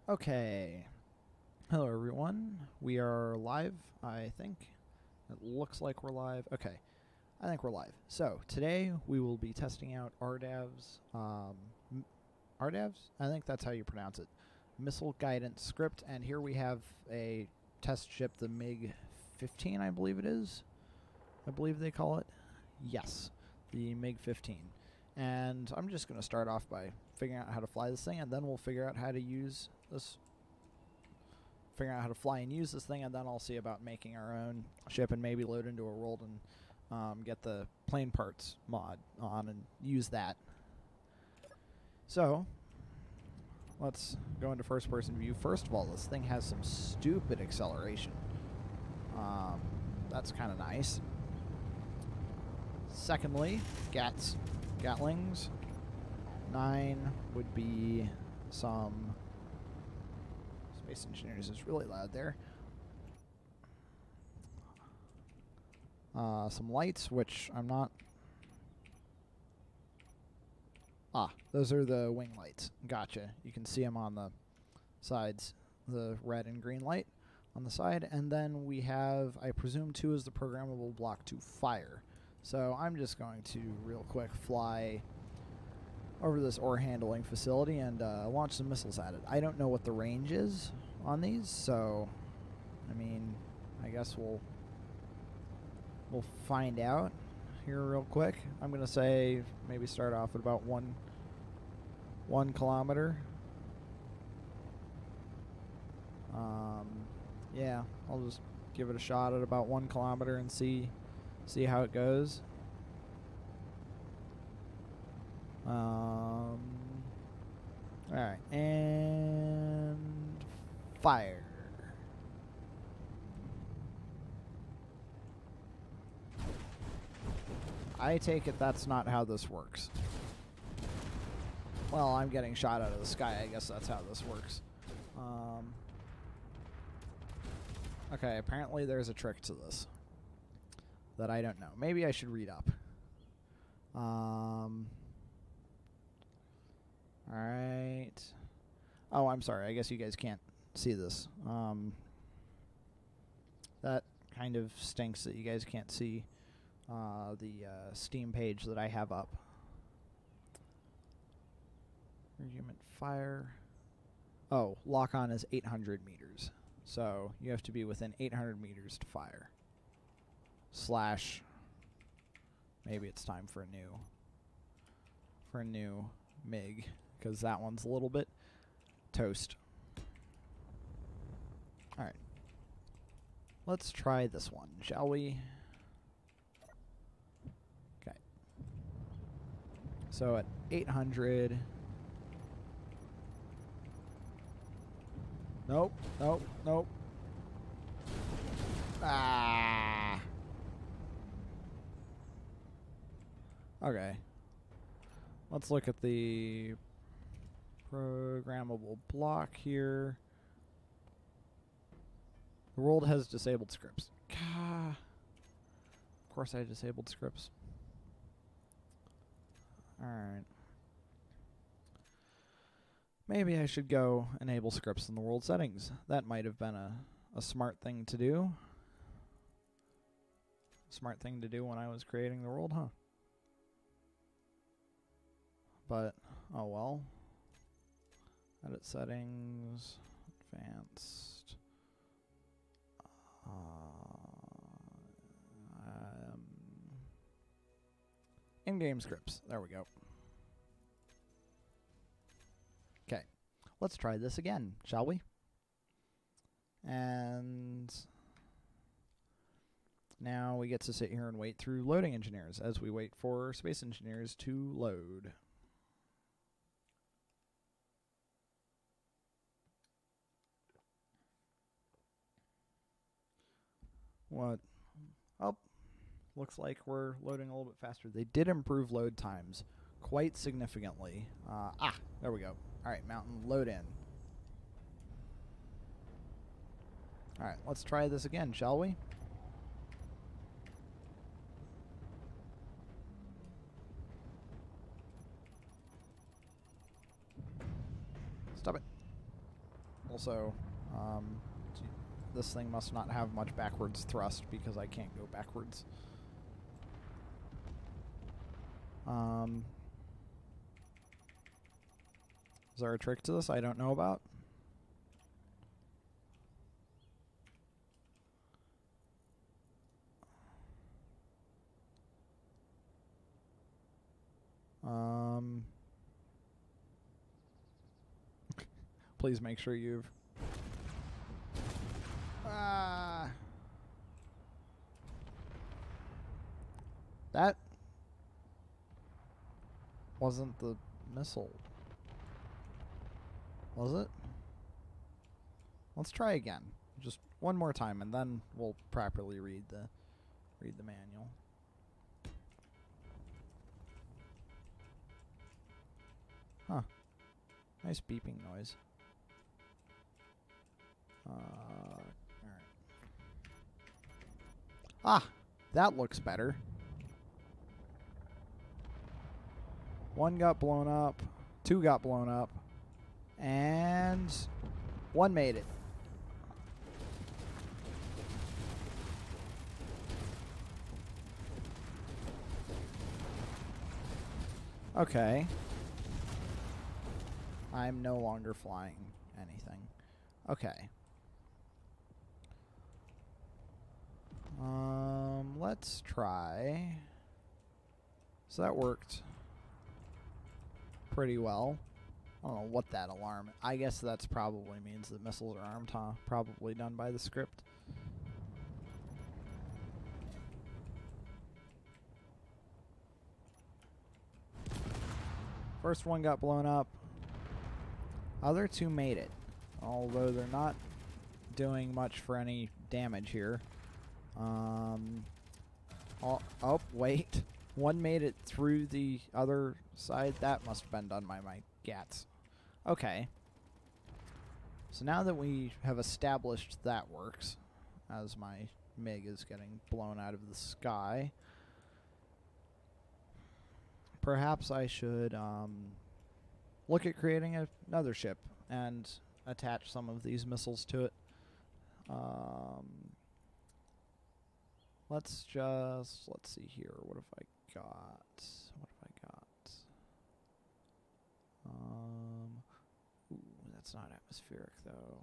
Okay. Hello, everyone. We are live, I think. It looks like we're live. Okay. I think we're live. So, today we will be testing out Rdav's, Rdav's? I think that's how you pronounce it. Missile guidance script. And here we have a test ship, the MiG-15, I believe it is. I believe they call it. Yes, the MiG-15. And I'm just going to start off by figuring out how to fly this thing, and then we'll figure out how to use this. Figuring out how to fly and use this thing, and then I'll see about making our own ship and maybe load into a world and get the plane parts mod on and use that. So, let's go into first person view. First of all, this thing has some stupid acceleration. That's kind of nice. Secondly, Gatlings. 9 would be some Space Engineers is really loud there. Some lights, which I'm not. Those are the wing lights. Gotcha. You can see them on the sides, the red and green light on the side. And then we have, I presume, 2 is the programmable block to fire. So I'm just going to real quick fly over this ore handling facility and launch some missiles at it. I don't know what the range is on these, so I mean, I guess we'll find out here real quick. I'm gonna say maybe start off at about one kilometer. Yeah, I'll just give it a shot at about 1 kilometer and see how it goes. Alright, and fire. I take it that's not how this works. Well, I'm getting shot out of the sky. I guess that's how this works. Okay, apparently there's a trick to this that I don't know. Maybe I should read up. Alright. Oh, I'm sorry. I guess you guys can't see this. That kind of stinks that you guys can't see the Steam page that I have up. Regiment fire. Oh, lock on is 800 meters. So you have to be within 800 meters to fire. / maybe it's time for a new MiG, because that one's a little bit toast. Alright. Let's try this one, shall we? Okay. So at 800. Nope, nope, nope. Ah. Okay. Let's look at the programmable block here. The world has disabled scripts. Of course I disabled scripts. Alright. Maybe I should go enable scripts in the world settings. That might have been a smart thing to do. Smart thing to do when I was creating the world, huh? But, oh well. Edit settings, advanced. In-game scripts. There we go. Okay. Let's try this again, shall we? And now we get to sit here and wait through loading engineers as we wait for space engineers to load. What? Oh, looks like we're loading a little bit faster. They did improve load times quite significantly. There we go. Alright, mountain, load in. Alright, let's try this again, shall we? Stop it. Also, this thing must not have much backwards thrust because I can't go backwards. Is there a trick to this I don't know about? Please make sure you've... That wasn't the missile. Was it? Let's try again. Just one more time and then we'll properly read the manual. Huh. Nice beeping noise. Alright. Ah! That looks better. One got blown up. Two got blown up. And one made it. Okay. I'm no longer flying anything. Okay. Let's try. So that worked pretty well. I don't know what that alarm... I guess that's probably means that missiles are armed, huh? Probably done by the script. First one got blown up. Other two made it. Although they're not doing much for any damage here. Oh, wait. One made it through the other side. That must have been done by my GATs. Okay. So now that we have established that works, as my MiG is getting blown out of the sky, perhaps I should look at creating another ship and attach some of these missiles to it. Let's see here. What have I got? Ooh, that's not atmospheric though.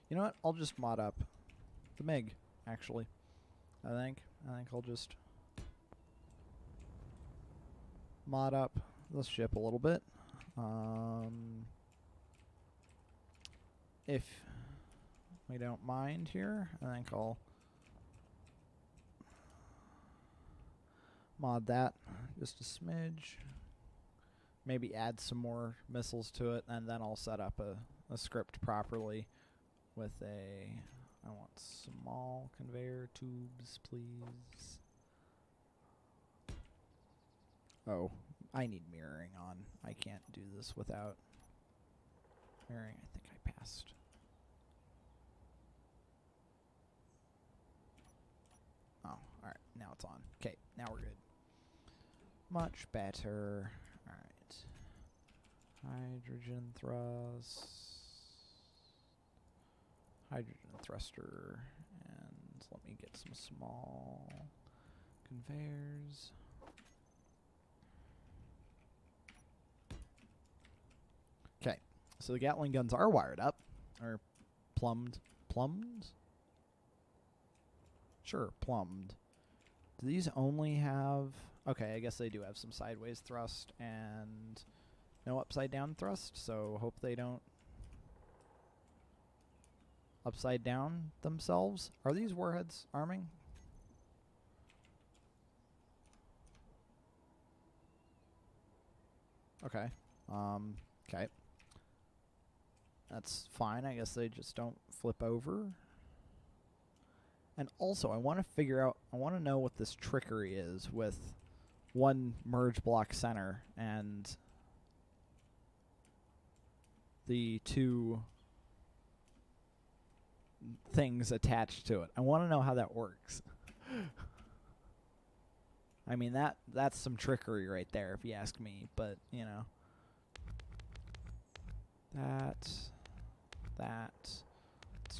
You know what? I'll just mod up the MiG, actually. I think I'll just mod up this ship a little bit. If we don't mind here, I think I'll mod that just a smidge. Maybe add some more missiles to it, and then I'll set up a script properly with I want small conveyor tubes, please. Oh, I need mirroring on. I can't do this without mirroring. I think I passed. Oh, alright. Now it's on. Okay, now we're good. Much better. Alright. Hydrogen thrust. Hydrogen thruster. And let me get some small conveyors. Okay, so the Gatling guns are wired up, or plumbed. Plumbed? Sure, plumbed. Do these only have... Okay, I guess they do have some sideways thrust and no upside down thrust, so hope they don't upside down themselves. Are these warheads arming? Okay. Okay. That's fine. I guess they just don't flip over. And also, I want to figure out... I want to know what this trickery is with one merge block center and the two things attached to it. I want to know how that works. I mean, that's some trickery right there, if you ask me. But, you know. That. Let's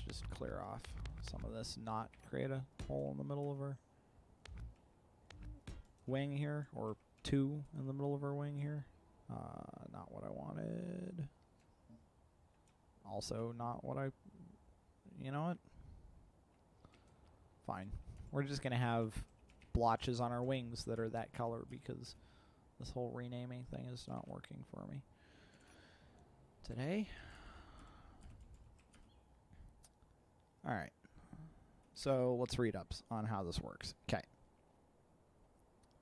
just clear off some of this, not create a hole in the middle of our wing here, or two in the middle of our wing here. Not what I wanted. Also not what I... You know what? Fine. We're just going to have blotches on our wings that are that color because this whole renaming thing is not working for me today. Alright. So let's read up on how this works. Okay.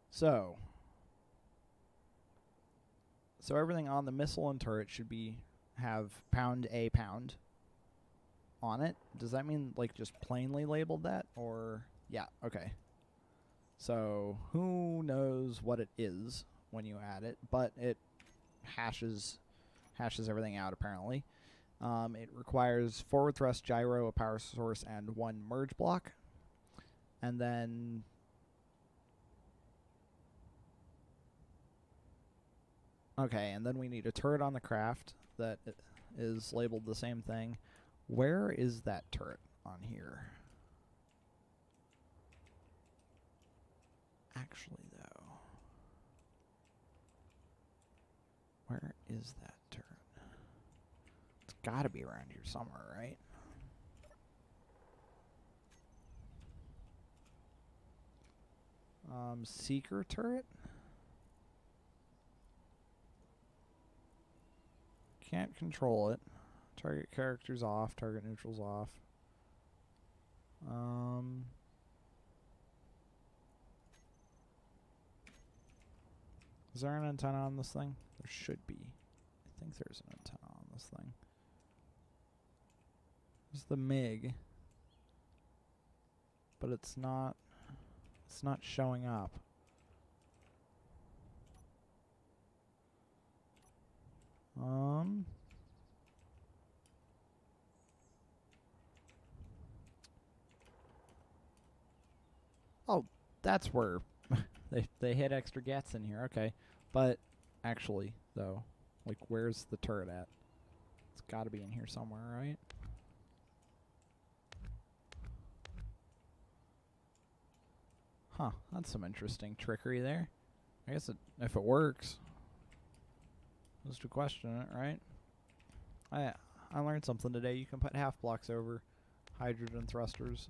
So everything on the missile and turret should have pound A pound on it. Does that mean like just plainly labeled that, or yeah, okay. So who knows what it is when you add it, but it hashes everything out apparently. It requires forward thrust, gyro, a power source, and one merge block. And then okay, and then we need a turret on the craft that is labeled the same thing. Where is that turret on here? Actually, though, where is that turret? It's got to be around here somewhere, right? Seeker turret? Can't control it. Target characters off, target neutrals off. Is there an antenna on this thing? There should be. I think there's an antenna on this thing. There's the MiG. But it's not showing up. Oh, that's where they hit extra gets in here. Okay. But actually, though, like, where's the turret at? It's got to be in here somewhere, right? Huh, that's some interesting trickery there. I guess if it works, just to question it, right? I learned something today. You can put half blocks over hydrogen thrusters.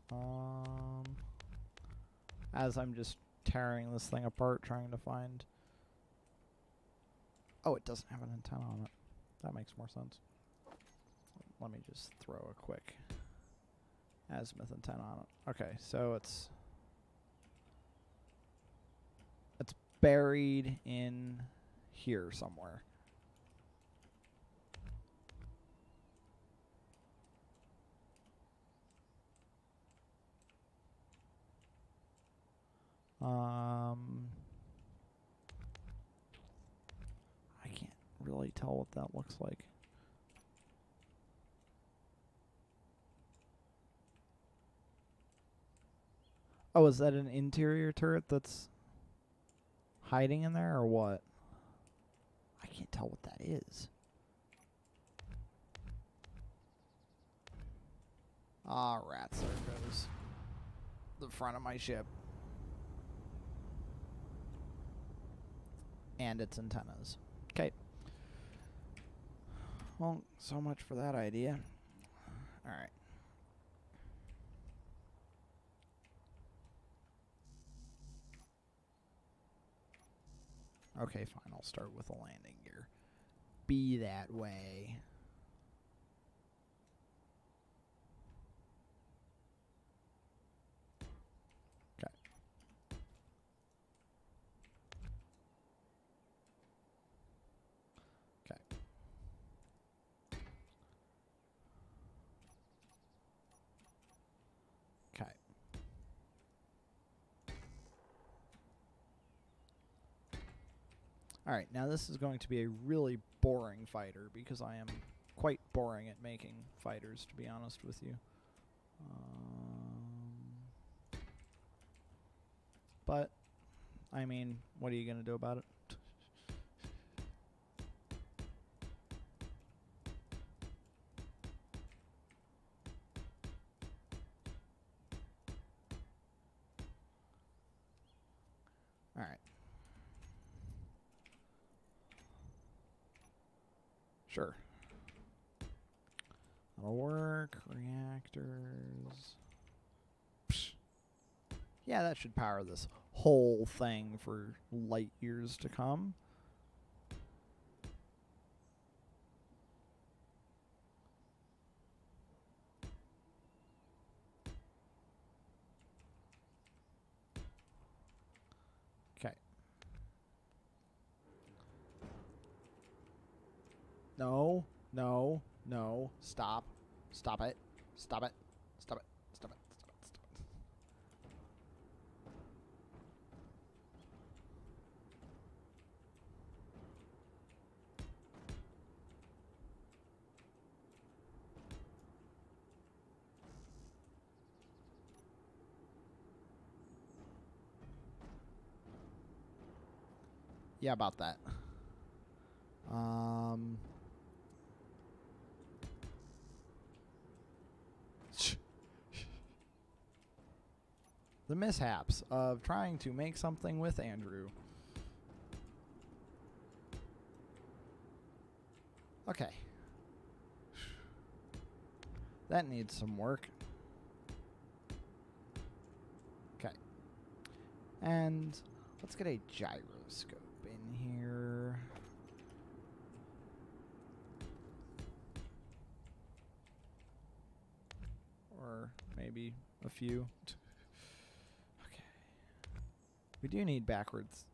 As I'm just tearing this thing apart, trying to find... Oh, it doesn't have an antenna on it. That makes more sense. Let me just throw a quick azimuth antenna on it. Okay, so it's buried in here somewhere. I can't really tell what that looks like. Oh, is that an interior turret that's hiding in there, or what? I can't tell what that is. Ah, rats, there goes the front of my ship. And its antennas. Okay. Well, so much for that idea. Alright. Okay, fine. I'll start with a landing gear. Be that way. Okay. Okay. Okay. Alright, now this is going to be a really boring fighter because I am quite boring at making fighters, to be honest with you. But I mean, what are you going to do about it? All right. Sure. That'll work. Reactors. Psh. Yeah, that should power this whole thing for light years to come. Okay. No, no, no. Stop. Stop it. Stop it. Stop it. Stop it. Stop it. Stop it. Yeah, about that. The mishaps of trying to make something with Andrew. Okay. That needs some work. Okay. And let's get a gyroscope in here. Or maybe a few. Okay. We do need backwards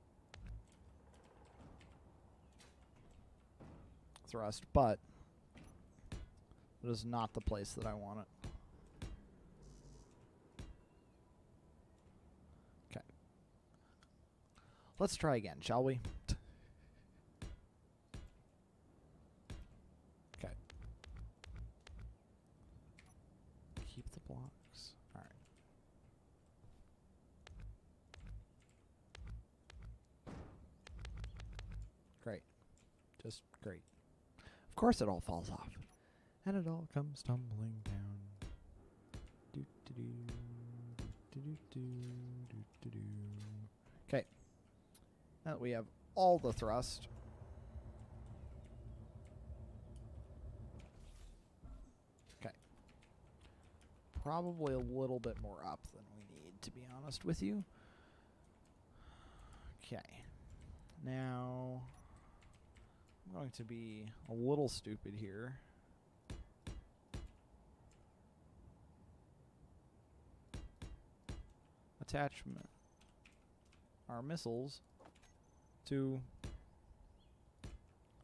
thrust, but it is not the place that I want it. Okay. Let's try again, shall we? Okay. Keep the blocks. All right. Great. Just great. Of course it all falls off. And it all comes tumbling down. Do do do do do do do do. Okay. Now that we have all the thrust. Okay. Probably a little bit more up than we need, to be honest with you. Okay. Now I'm going to be a little stupid here. Attachment our missiles to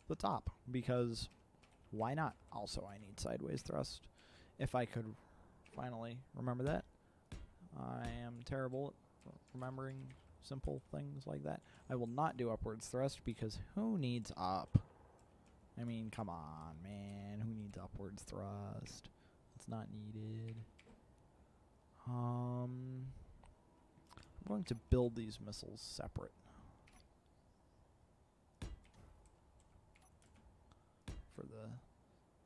the top, because why not? Also, I need sideways thrust. If I could finally remember that. I am terrible at remembering simple things like that. I will not do upwards thrust, because who needs up? I mean, come on, man. Who needs upwards thrust? It's not needed. I'm going to build these missiles separate.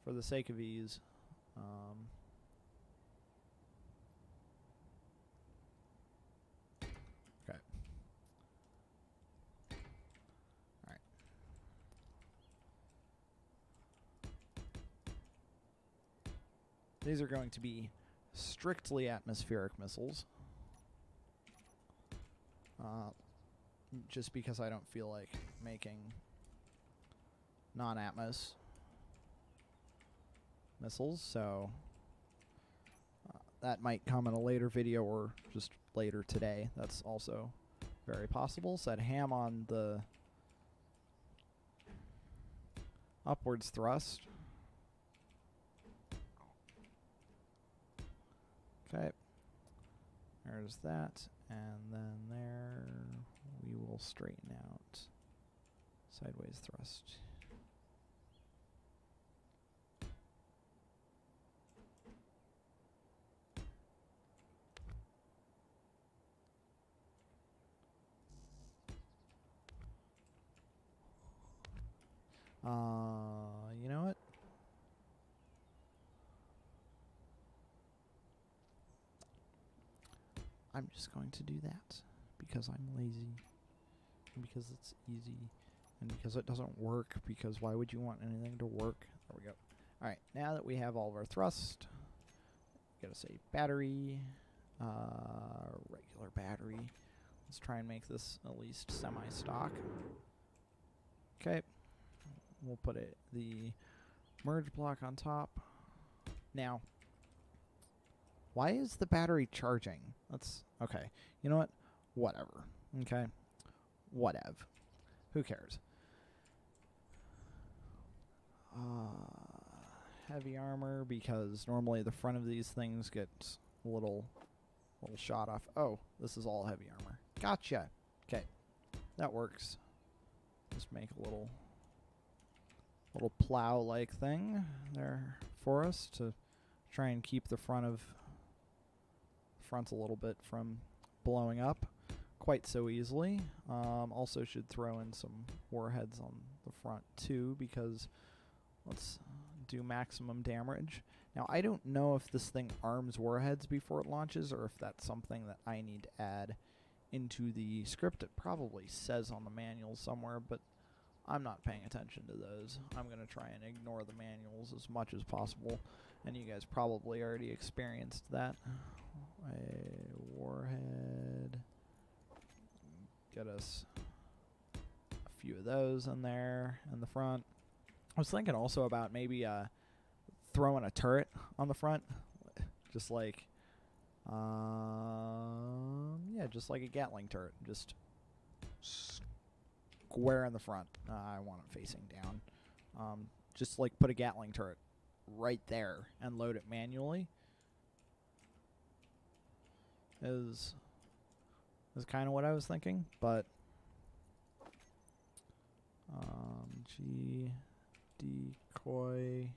For the sake of ease. Okay. All right. These are going to be strictly atmospheric missiles. Just because I don't feel like making non-atmos missiles, so that might come in a later video or just later today. That's also very possible. Set ham on the upwards thrust. Okay. There's that. And then there we will straighten out sideways thrust. You know what? I'm just going to do that because I'm lazy and because it's easy and because it doesn't work, because why would you want anything to work? There we go. Alright, now that we have all of our thrust, gotta say battery, regular battery. Let's try and make this at least semi-stock. Okay, we'll put the merge block on top. Now, why is the battery charging? Let's, okay, you know what? Whatever, okay? Whatever. Who cares? Heavy armor, because normally the front of these things gets a little shot off. Oh, this is all heavy armor. Gotcha. Okay, that works. Just make a little plow-like thing there for us to try and keep the front a little bit from blowing up quite so easily. Also should throw in some warheads on the front too, because let's do maximum damage. Now, I don't know if this thing arms warheads before it launches, or if that's something that I need to add into the script. It probably says on the manual somewhere, but I'm not paying attention to those. I'm going to try and ignore the manuals as much as possible, and you guys probably already experienced that. A warhead. Get us a few of those in there in the front. I was thinking also about maybe throwing a turret on the front, just like yeah, just like a Gatling turret, just square in the front. I want it facing down. Just like put a Gatling turret right there and load it manually is kind of what I was thinking, but G decoy.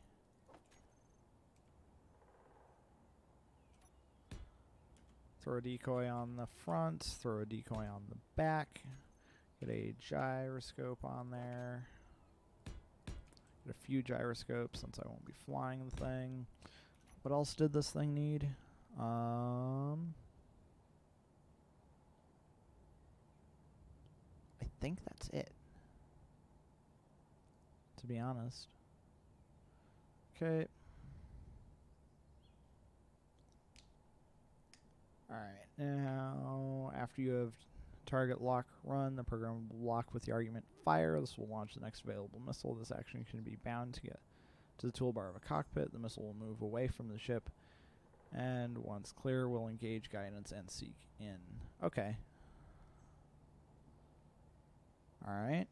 Throw a decoy on the front, throw a decoy on the back, get a gyroscope on there, get a few gyroscopes since I won't be flying the thing. What else did this thing need? I think that's it, to be honest. Okay. Alright, now after you have target lock run, the program will lock with the argument fire. This will launch the next available missile. This action can be bound to get to the toolbar of a cockpit. The missile will move away from the ship, and once clear, will engage guidance and seek in. Okay. Alright.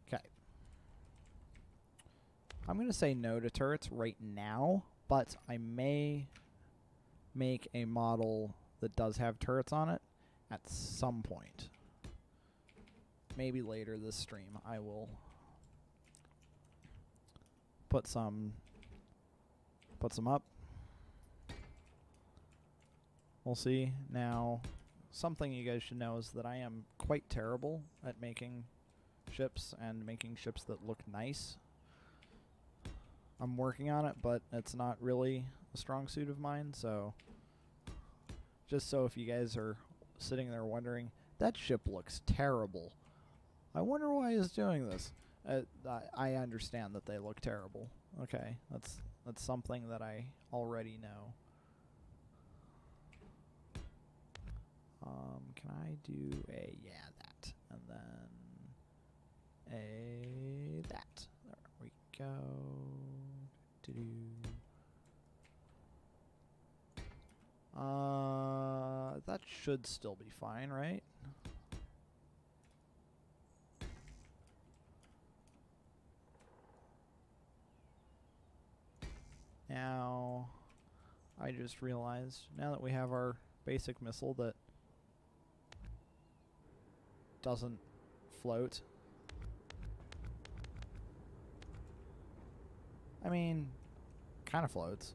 Okay. I'm going to say no to turrets right now, but I may make a model that does have turrets on it at some point. Maybe later this stream I will put some up. We'll see. Now, something you guys should know is that I am quite terrible at making ships and making ships that look nice. I'm working on it, but it's not really a strong suit of mine, so just so if you guys are sitting there wondering, that ship looks terrible, I wonder why he's doing this. I understand that they look terrible. Okay, that's something that I already know. Can I do a, yeah, that, and then a that. There we go. That should still be fine, right? Now, I just realized, now that we have our basic missile that doesn't float. I mean, kind of floats.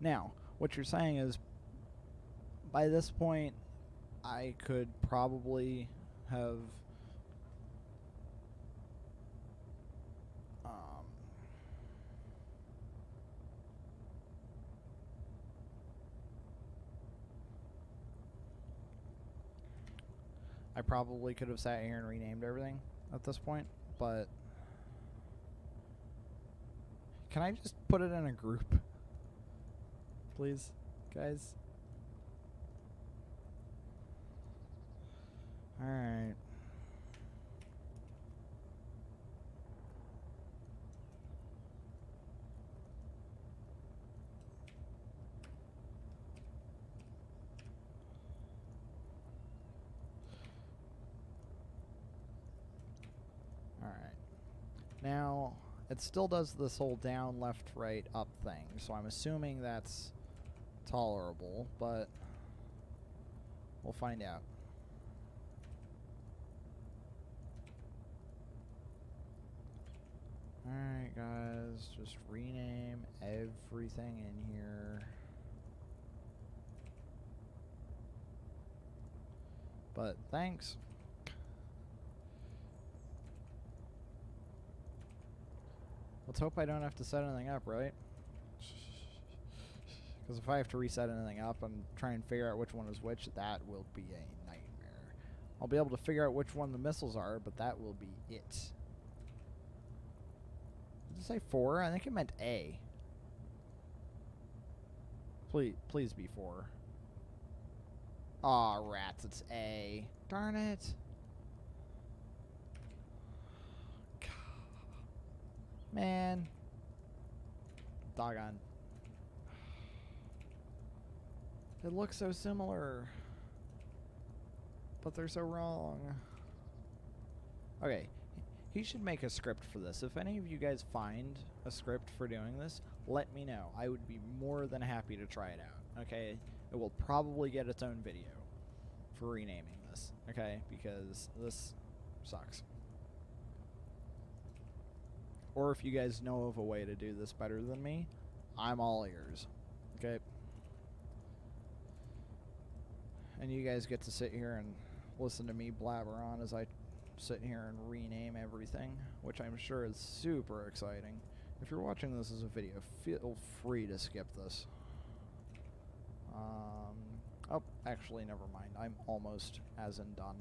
Now, what you're saying is, by this point, I could probably have I probably could have sat here and renamed everything at this point, but can I just put it in a group? Please, guys? Alright. Alright. Now, it still does this whole down, left, right, up thing, so I'm assuming that's tolerable, but we'll find out. Alright, guys, just rename everything in here. But thanks. Let's hope I don't have to set anything up, right? Because if I have to reset anything up and try and figure out which one is which, that will be a nightmare. I'll be able to figure out which one the missiles are, but that will be it. Did it say 4? I think it meant A. Please be 4. Aw, rats, it's A. Darn it. Man. Doggone. It looks so similar. But they're so wrong. Okay. He should make a script for this. If any of you guys find a script for doing this, let me know. I would be more than happy to try it out. Okay? It will probably get its own video for renaming this. Okay? Because this sucks. Or if you guys know of a way to do this better than me, I'm all ears. Okay? And you guys get to sit here and listen to me blabber on as I sit here and rename everything, which I'm sure is super exciting. If you're watching this as a video, feel free to skip this. Oh, actually, never mind. I'm almost as in done.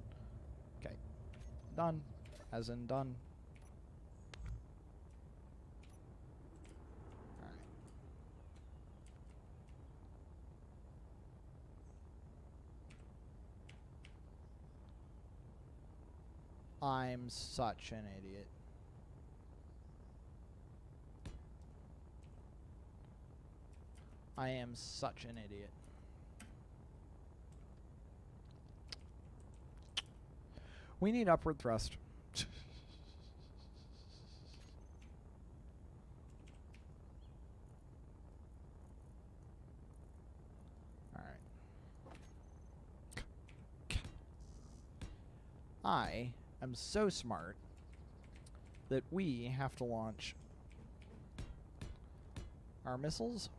Okay. Done. As in done. I'm such an idiot. I am such an idiot. We need upward thrust. Alright. I am so smart that we have to launch our missiles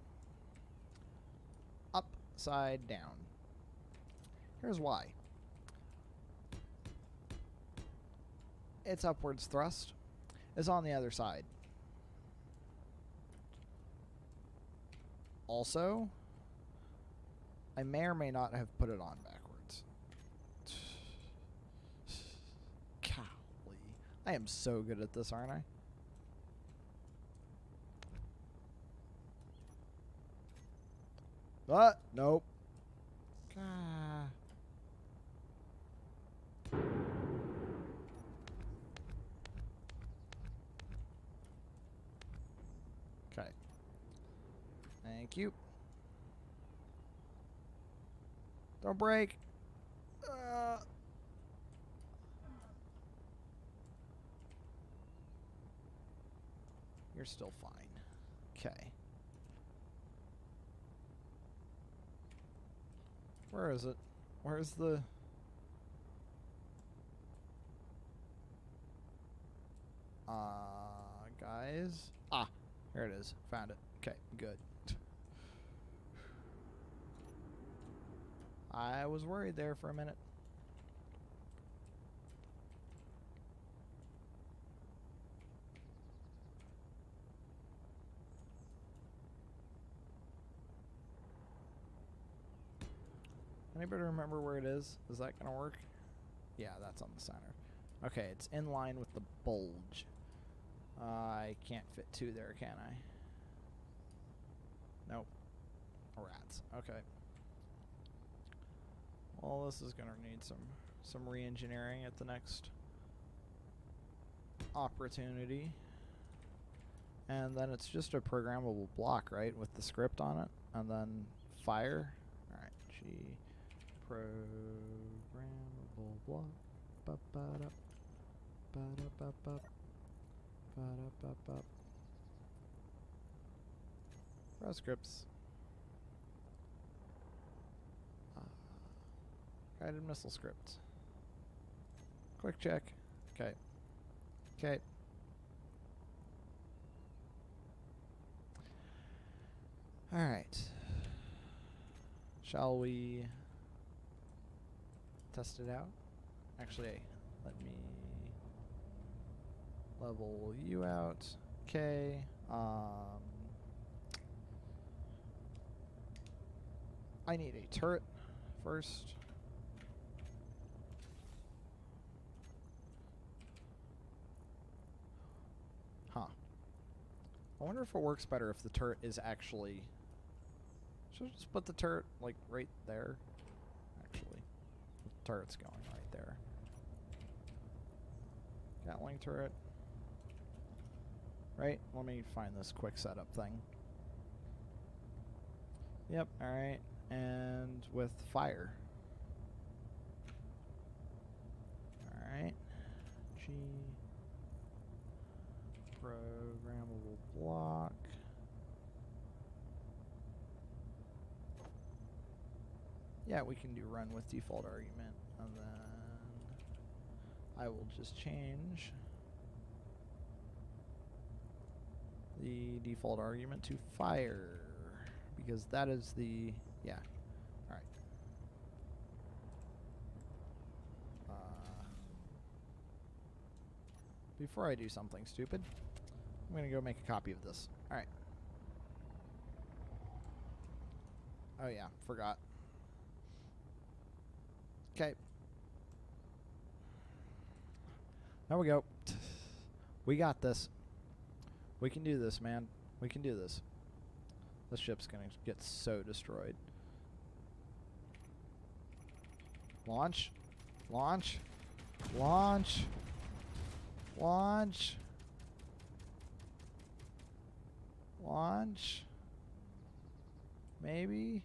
upside down. Here's why. Its upwards thrust is on the other side. Also, I may or may not have put it on backwards. Golly. I am so good at this, aren't I? Nope. Ah. Okay. Thank you. Don't break. You're still fine. Okay. Where is it? Where's the... guys? Ah, here it is. Found it. Okay, good. I was worried there for a minute. Anybody remember where it is? Is that gonna work? Yeah, that's on the center. Okay, it's in line with the bulge. I can't fit 2 there, can I? Nope. Rats. Okay. Well, this is gonna need some re-engineering at the next opportunity. And then it's just a programmable block, right, with the script on it, and then fire. All right, G programmable block. Ba-ba-da, ba-da-ba-ba, ba-da-ba-ba. Raw scripts. Guided missile script. Quick check. Okay. Okay. All right. Shall we test it out? Actually, let me level you out. Okay. I need a turret first. Huh. I wonder if it works better if the turret is actually... Should I just put the turret, like, right there? Actually, the turret's going right there. Gatling turret. Right? Let me find this quick setup thing. Yep, alright. And with fire. Alright. G. Programmable block. Yeah, we can do run with default argument, and then I will just change the default argument to fire, because that is the, yeah, alright. Before I do something stupid, I'm going to go make a copy of this. Alright. Oh yeah, forgot. Okay. There we go. We got this. We can do this, man. We can do this. This ship's gonna get so destroyed. Launch. Launch. Launch. Launch. Launch. Maybe.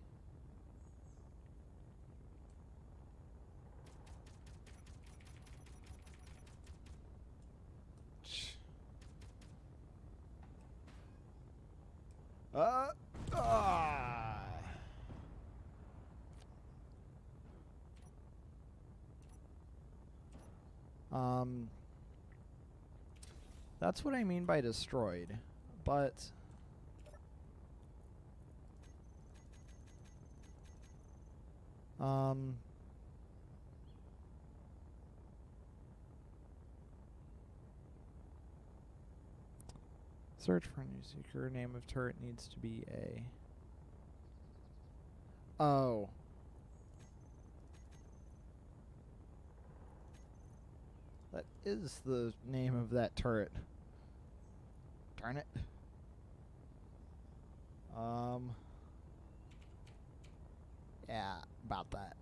That's what I mean by destroyed, but search for a new secure name of turret needs to be a... Oh. That is the name of that turret. Darn it. Yeah, about that.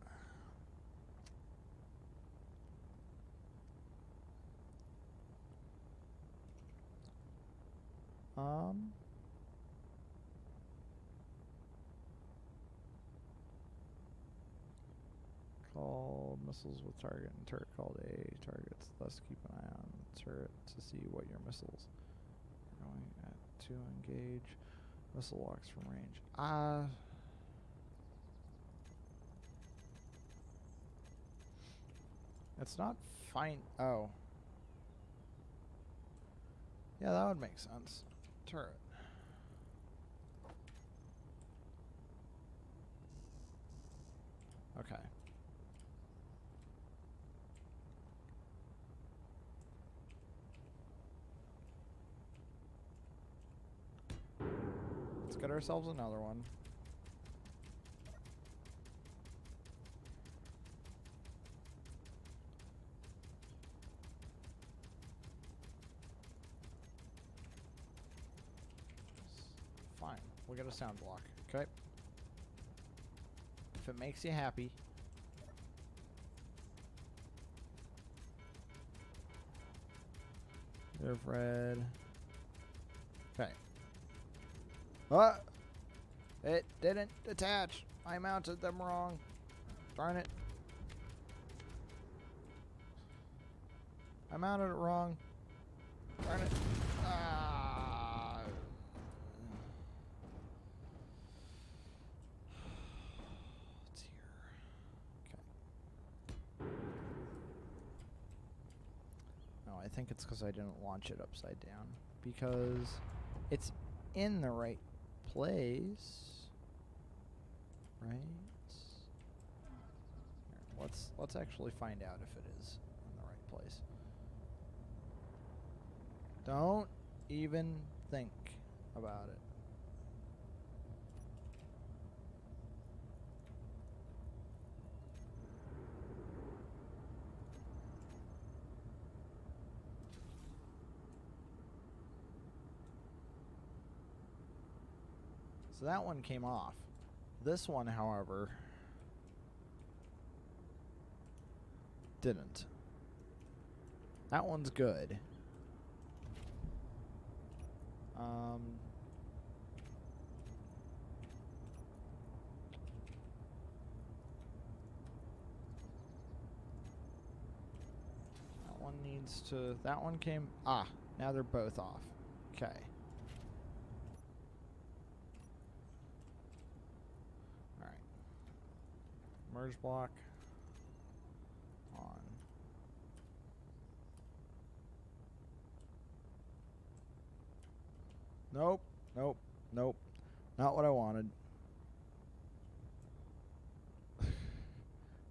Call missiles with target and turret called A targets. Thus keep an eye on the turret to see what your missiles are going at to engage. Missile locks from range. It's not fine. Oh. Yeah, that would make sense. Turret. Okay. Let's get ourselves another one. Fine. We'll get a sound block. Okay. If it makes you happy. They're red. Okay. Ah! It didn't attach. I mounted them wrong. Darn it. I mounted it wrong. Darn it. Ah. It's here. Okay. No, I think it's because I didn't launch it upside down. Because it's in the right place. Right? Here, let's actually find out if it is in the right place. Don't even think about it. So that one came off. This one, however, didn't. That one's good. That one needs to... That one came... Ah, now they're both off. Okay. Alright. Merge block. On. Nope. Nope. Nope. Not what I wanted.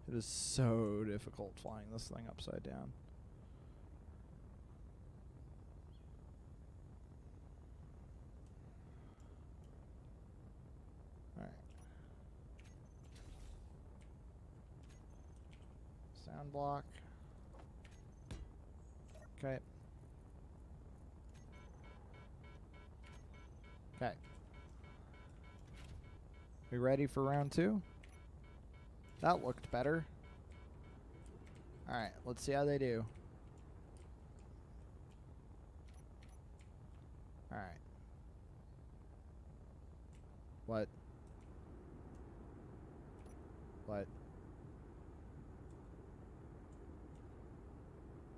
It is so difficult flying this thing upside down. Alright. Sound block. Okay. Okay. We ready for round 2? That looked better. Alright, let's see how they do. Alright. What? What?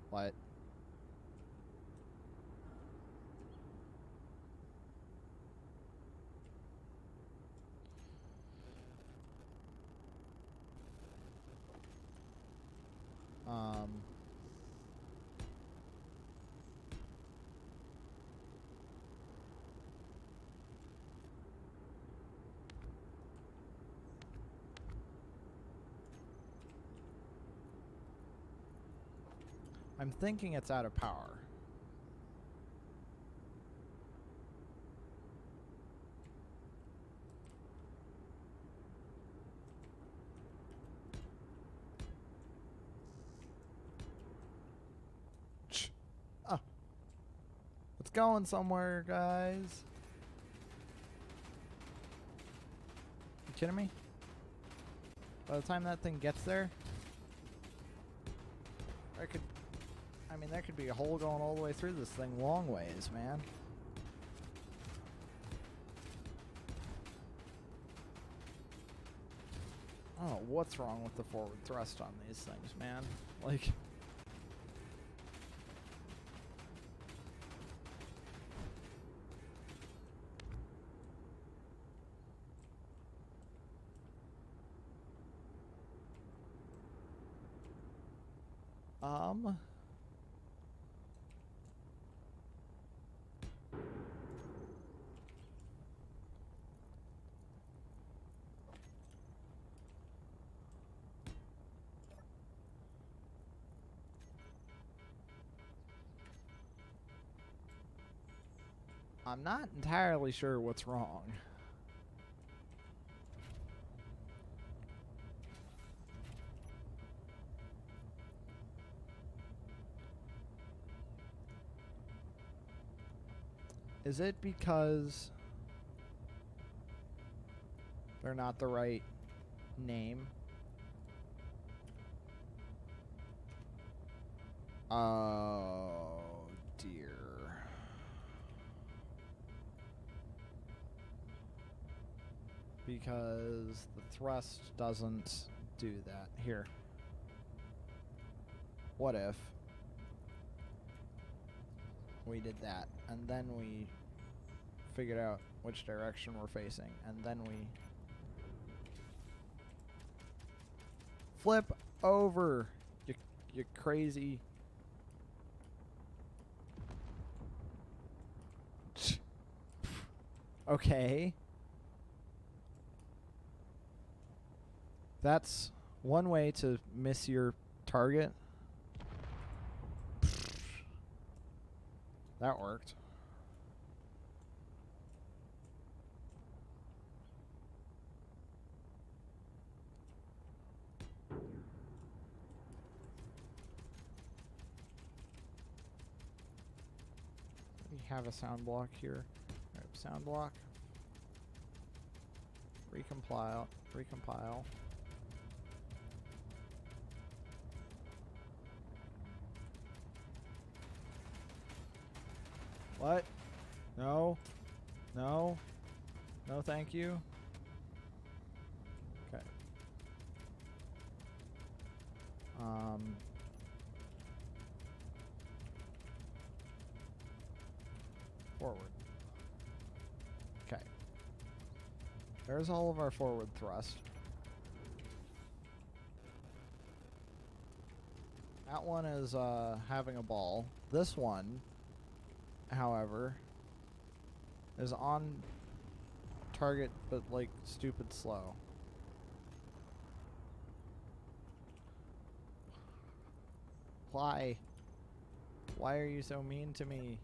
What? I'm thinking it's out of power. Oh. It's going somewhere, guys. You kidding me? By the time that thing gets there, I mean, there could be a hole going all the way through this thing long ways, man. Oh, what's wrong with the forward thrust on these things, man? Like... I'm not entirely sure what's wrong. Is it because they're not the right name? Oh, dear. Because the thrust doesn't do that. Here. What if we did that, and then we figured out which direction we're facing, and then we flip over, you crazy. Okay. That's one way to miss your target. That worked. We have a sound block here. Right, sound block. Recompile. Recompile. What? No. No. No, thank you. Okay. Forward. Okay. There's all of our forward thrust. That one is having a ball. This one, however, is on target but like stupid slow. Why? Why are you so mean to me?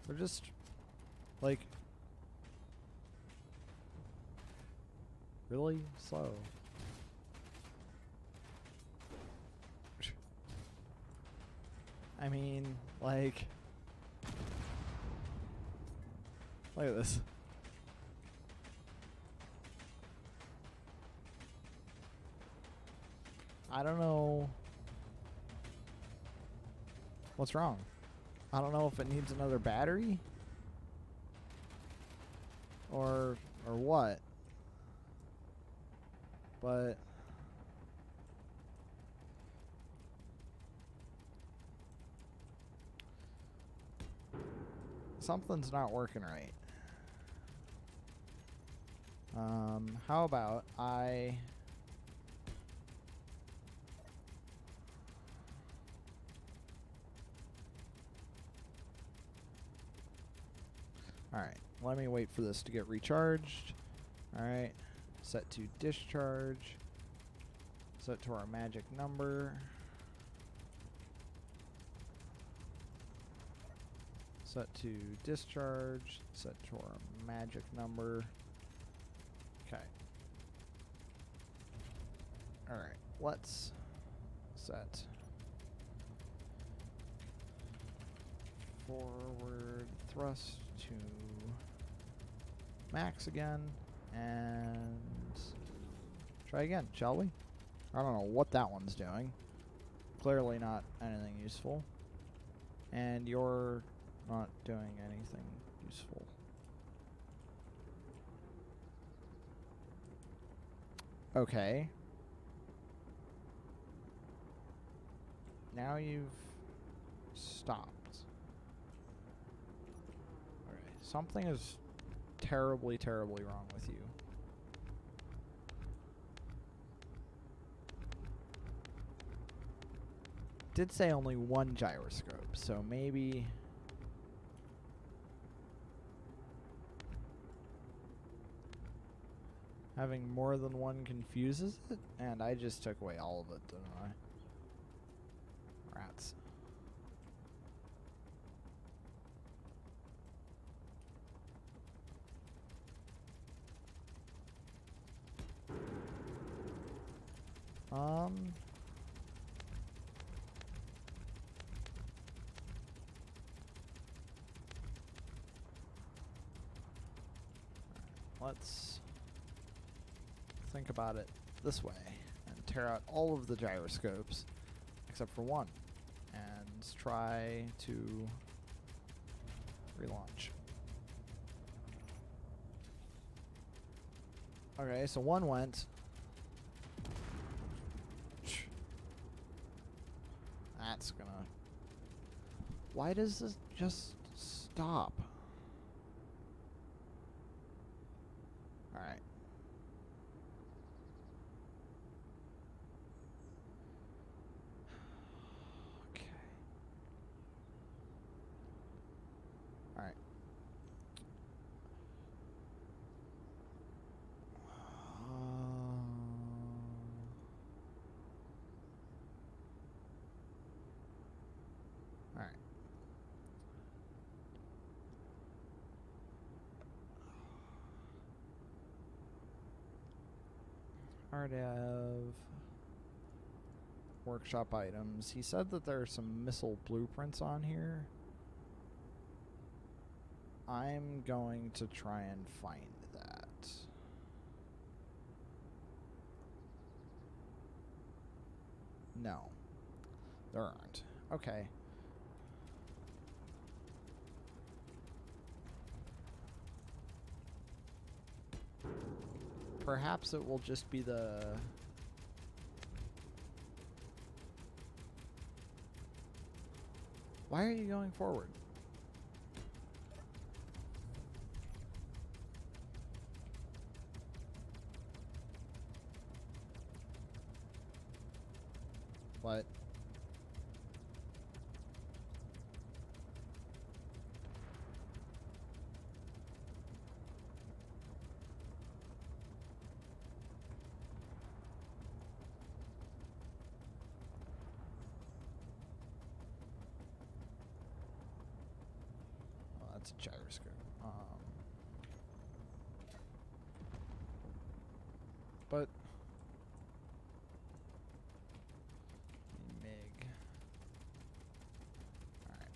They're just like really slow. I mean, like, look at this. I don't know what's wrong. I don't know if it needs another battery or what. But something's not working right. How about I Alright, let me wait for this to get recharged. Alright, set to discharge. Set to our magic number. Set to discharge. Set to our magic number. Okay. Alright, let's set forward thrust to max again and try again, shall we? I don't know what that one's doing. Clearly not anything useful. And you're not doing anything useful. Okay. Now you've stopped. Okay. Something is terribly, terribly wrong with you. Did say only one gyroscope, so maybe Having more than one confuses it, and I just took away all of it, didn't I? Rats. Let's think about it this way and tear out all of the gyroscopes except for one and try to relaunch. Okay, so one went. That's gonna... Why does this just stop? Alright. Okay. Alright. Alright. Rdav. Workshop items. He said that there are some missile blueprints on here. I'm going to try and find that. No. There aren't. Okay. Perhaps it will just be the... Why are you going forward? What? That's a gyroscope. But MiG. All right.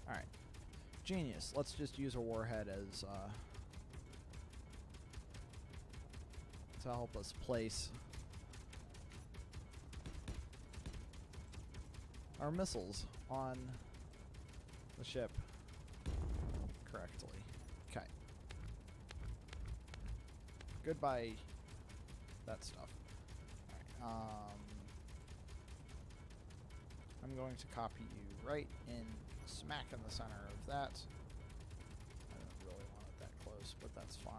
All right. Genius. Let's just use a warhead as to help us place our missiles on the ship correctly. Okay. Goodbye, that stuff. All right. I'm going to copy you right in smack in the center of that. I don't really want it that close, but that's fine.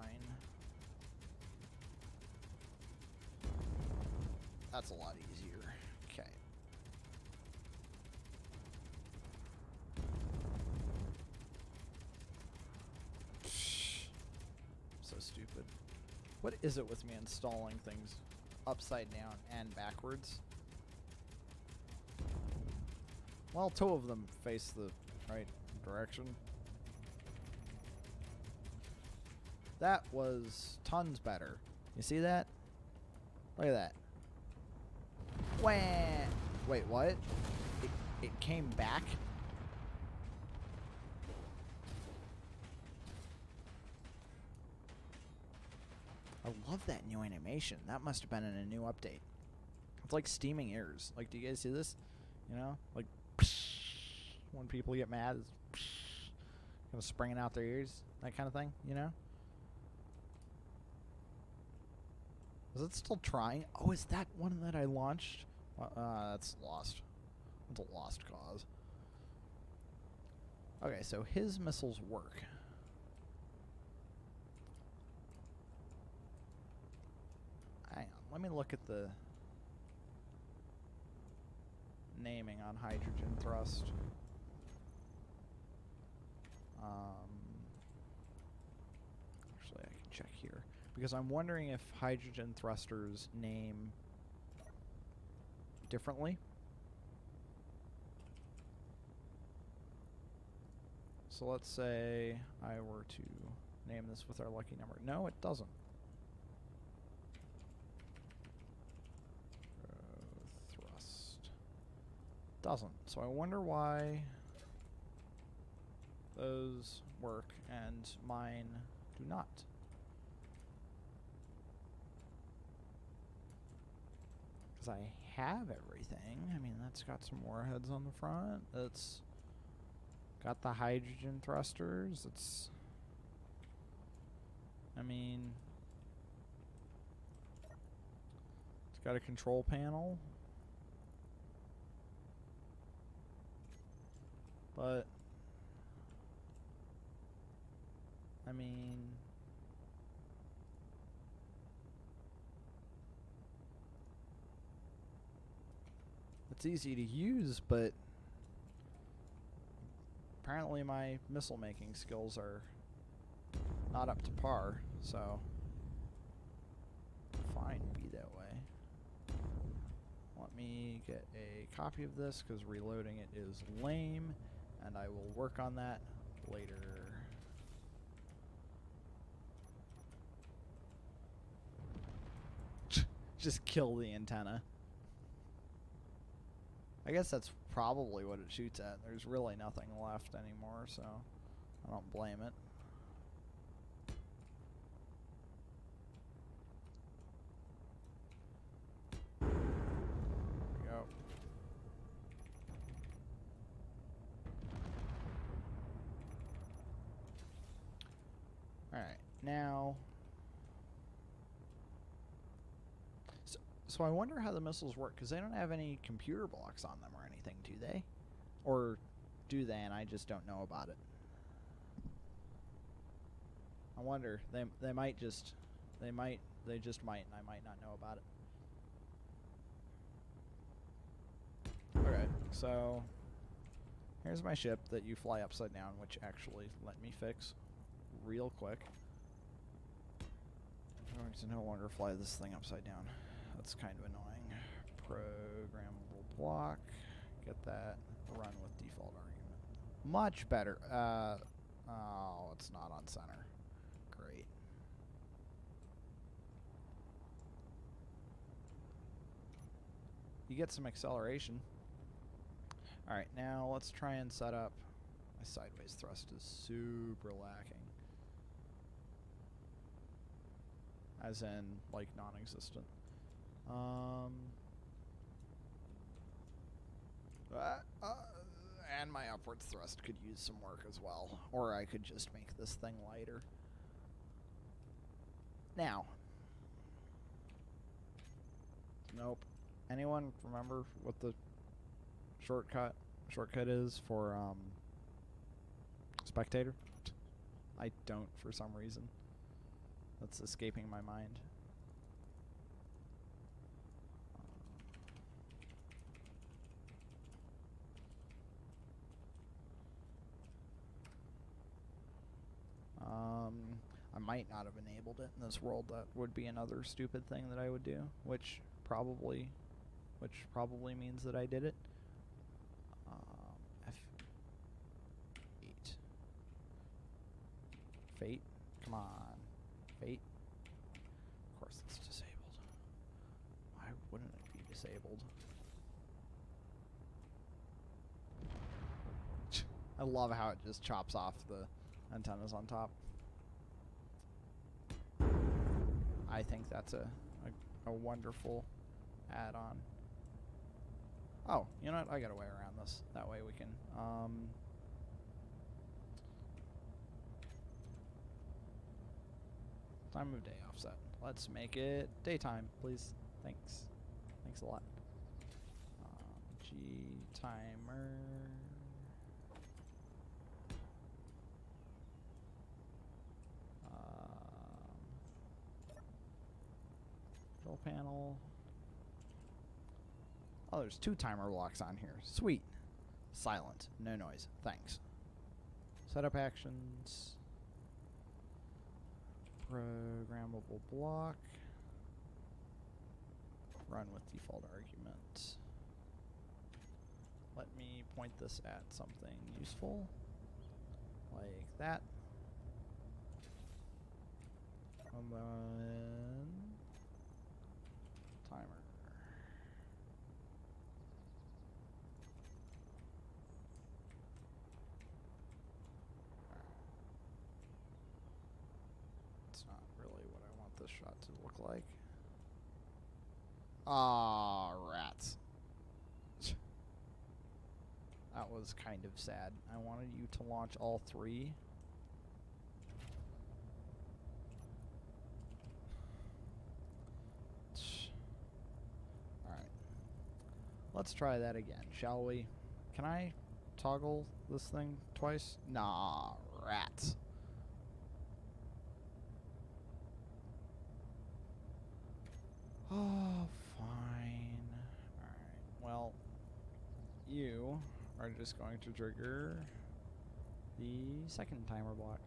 That's a lot easier. Okay. So stupid. What is it with me installing things upside down and backwards? Well, two of them face the right direction. That was tons better. You see that? Look at that. Wah! Wait, what? It came back? I love that new animation. That must have been in a new update. It's like steaming ears. Like, do you guys see this? You know? Like, when people get mad, it's kind of springing out their ears. That kind of thing, you know? Is it still trying? Oh, is that one that I launched? That's lost. It's a lost cause. Okay, so his missiles work. Hang on, let me look at the naming on hydrogen thrust. Actually, I can check here. Because I'm wondering if hydrogen thrusters name differently. So let's say I were to name this with our lucky number. No, it doesn't. Thrust. Doesn't. So I wonder why those work and mine do not. Because I have everything. I mean, that's got some warheads on the front. It's got the hydrogen thrusters. It's... I mean... It's got a control panel. But... I mean... It's easy to use, but... Apparently my missile making skills are not up to par, so fine, be that way. Let me get a copy of this because reloading it is lame, and I will work on that later. Just kill the antenna. I guess that's probably what it shoots at. There's really nothing left anymore, so I don't blame it. There we go. Alright, now... So I wonder how the missiles work, because they don't have any computer blocks on them or anything, do they? Or do they, and I just don't know about it? I wonder. They might just... They just might, and I might not know about it. Okay, so... Here's my ship that you fly upside down, which actually let me fix real quick. I'm going to no longer fly this thing upside down. That's kind of annoying. Programmable block. Get that. Run with default argument. Much better. Oh, it's not on center. Great. You get some acceleration. Alright, now let's try and set up... My sideways thrust is super lacking. As in, like, non-existent. And my upwards thrust could use some work as well. Or I could just make this thing lighter. Now. Nope. Anyone remember what the shortcut is for spectator? I don't for some reason. That's escaping my mind. I might not have enabled it in this world. That would be another stupid thing that I would do, which probably means that I did it. F8. Fate, come on, Fate. Of course, it's disabled. Why wouldn't it be disabled? I love how it just chops off the antennas on top. I think that's a wonderful add-on. Oh, you know what? I got a way around this. That way we can, time of day offset. Let's make it daytime, please. Thanks. Thanks a lot. G timer. Control panel. Oh, there's 2 timer blocks on here. Sweet. Silent. No noise. Thanks. Setup actions. Programmable block. Run with default argument. Let me point this at something useful. Like that. And then timer. It's not really what I want this shot to look like. Ah, rats. That was kind of sad. I wanted you to launch all 3. Alright. Let's try that again, shall we? Can I toggle this thing twice? Nah, rats. Oh, fine. Alright, well, you are just going to trigger the second timer block,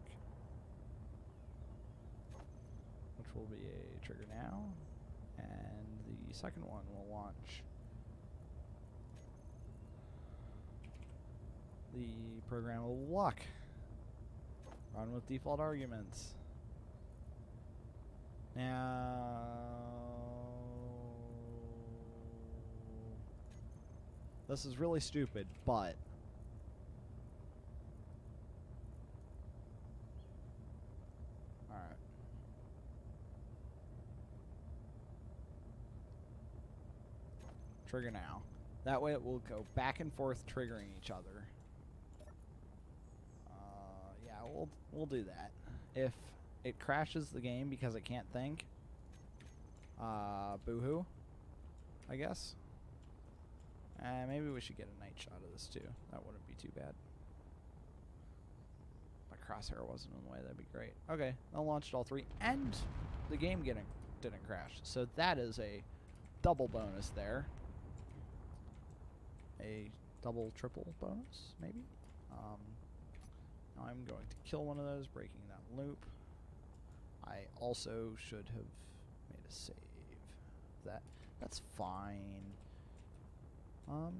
which will be a trigger now, and the second one will launch the programmable block. Run with default arguments. Now, this is really stupid, but alright. Trigger now. That way it will go back and forth triggering each other. Yeah, we'll do that. If it crashes the game because it can't think, boo-hoo, I guess. Maybe we should get a night shot of this too. That wouldn't be too bad. My crosshair wasn't in the way, that'd be great. Okay, I launched all 3, and the game didn't crash. So that is a double bonus there. A double, triple bonus, maybe? Now I'm going to kill one of those, breaking that loop. I also should have made a save. That's fine. Alright.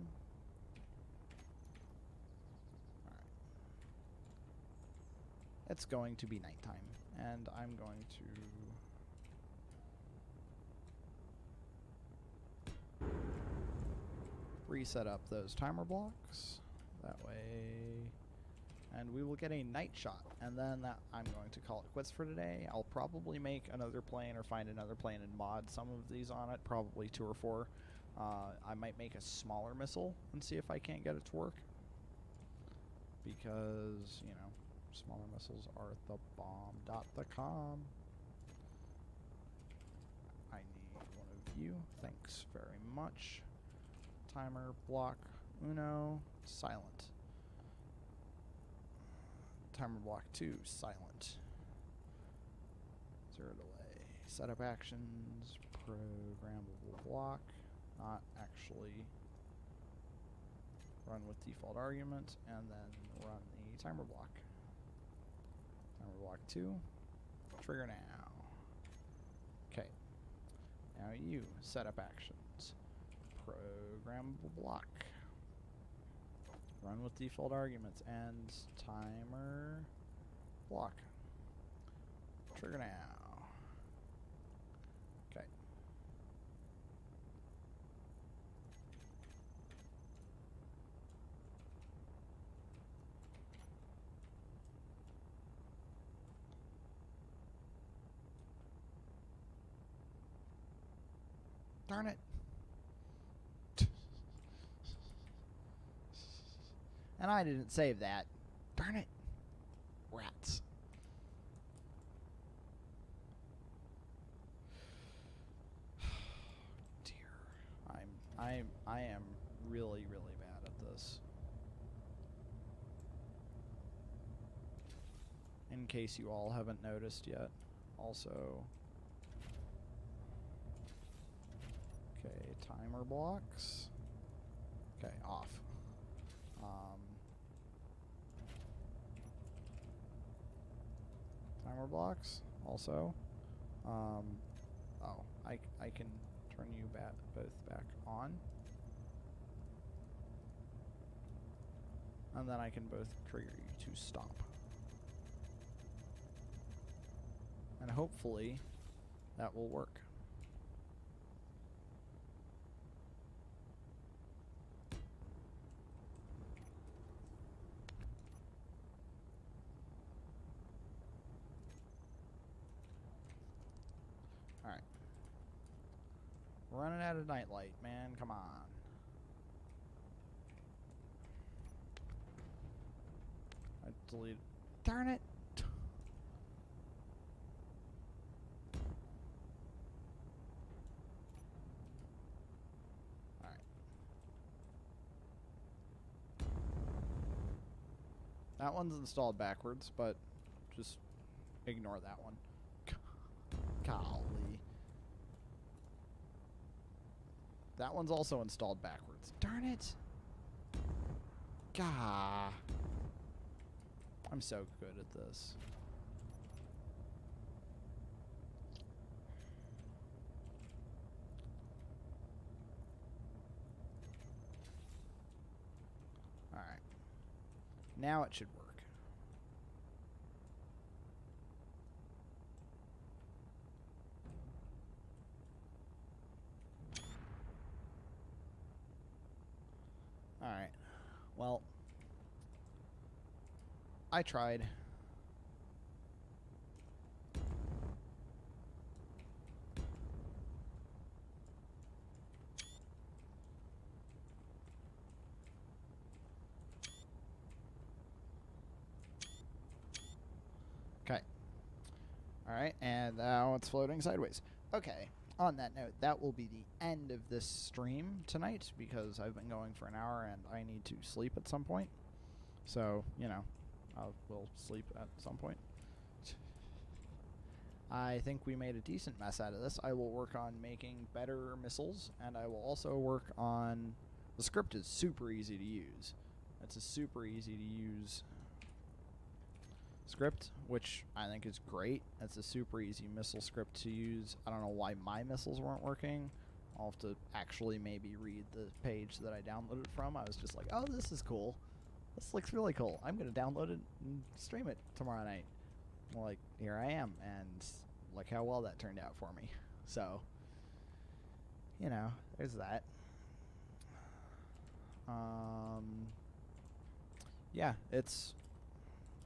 It's going to be nighttime, and I'm going to reset up those timer blocks. That way, and we will get a night shot, and then I'm going to call it quits for today. I'll probably make another plane or find another plane and mod some of these on it, probably 2 or 4. I might make a smaller missile and see if I can't get it to work. Because, you know, smaller missiles are the bomb.com. I need one of you. Thanks very much. Timer, block, uno, silent. Timer block 2, silent. 0 delay. Setup actions, programmable block. Not actually run with default argument, and then run the timer block. Timer block 2, trigger now. Okay. Now you, setup actions, programmable block. Run with default arguments, and timer block. Trigger now. Okay. Darn it. And I didn't save that. Darn it. Rats. Dear. I am really, really bad at this. In case you all haven't noticed yet. Also. Okay, timer blocks. Okay, off. Timer blocks also. Oh, I can turn you both back on. And then I can both trigger you to stop. And hopefully that will work. Alright. Running out of nightlight, man. Come on. I deleted. Darn it! Alright. That one's installed backwards, but just ignore that one. Golly. That one's also installed backwards. Darn it! Gah. I'm so good at this. Alright. Now it should work. Alright. Well, I tried. Okay. Alright, and now it's floating sideways. Okay. On that note, that will be the end of this stream tonight because I've been going for an hour and I need to sleep at some point. So, you know, we'll sleep at some point. I think we made a decent mess out of this. I will work on making better missiles, and I will also work on... The script is super easy to use. It's a super easy to use script, which I think is great. It's a super easy missile script to use. I don't know why my missiles weren't working. I'll have to actually maybe read the page that I downloaded from. I was just like, oh, this is cool. This looks really cool. I'm going to download it and stream it tomorrow night. Well, like, here I am, and look how well that turned out for me. So, you know, there's that. Yeah, it's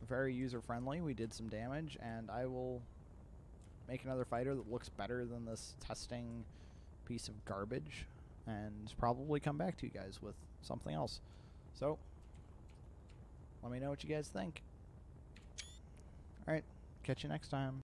very user-friendly. We did some damage, and I will make another fighter that looks better than this testing piece of garbage, and probably come back to you guys with something else. So, let me know what you guys think. Alright, catch you next time.